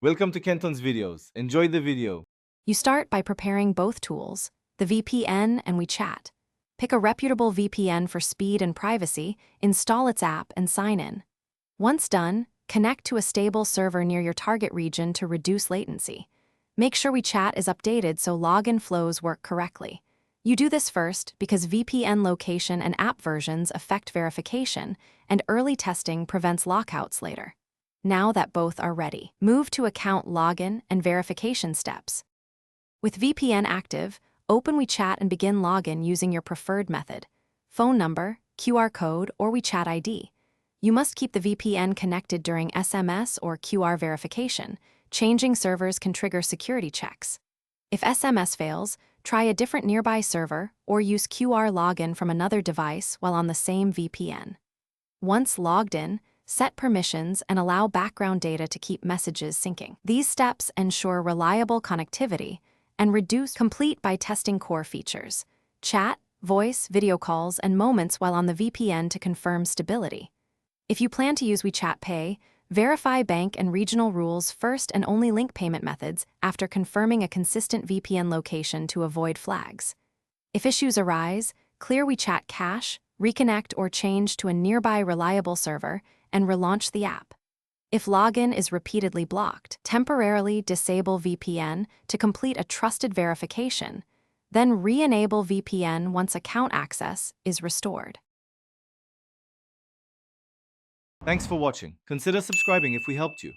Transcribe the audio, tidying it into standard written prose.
Welcome to Kenton's videos. Enjoy the video. You start by preparing both tools, the VPN and WeChat. Pick a reputable VPN for speed and privacy, install its app, and sign in. Once done, connect to a stable server near your target region to reduce latency. Make sure WeChat is updated so login flows work correctly. You do this first because VPN location and app versions affect verification, and early testing prevents lockouts later. Now that both are ready, move to account login and verification steps. With VPN active, open WeChat and begin login using your preferred method: phone number, QR code, or WeChat ID. You must keep the VPN connected during SMS or QR verification. Changing servers can trigger security checks. If SMS fails, try a different nearby server or use QR login from another device while on the same VPN. Once logged in, set permissions and allow background data to keep messages syncing. These steps ensure reliable connectivity and reduce complete by testing core features: chat, voice, video calls, and moments while on the VPN to confirm stability. If you plan to use WeChat Pay, verify bank and regional rules first and only link payment methods after confirming a consistent VPN location to avoid flags. If issues arise, clear WeChat cache, reconnect or change to a nearby reliable server, and relaunch the app. If login is repeatedly blocked, temporarily disable VPN to complete a trusted verification, then re-enable VPN once account access is restored. Thanks for watching. Consider subscribing if we helped you.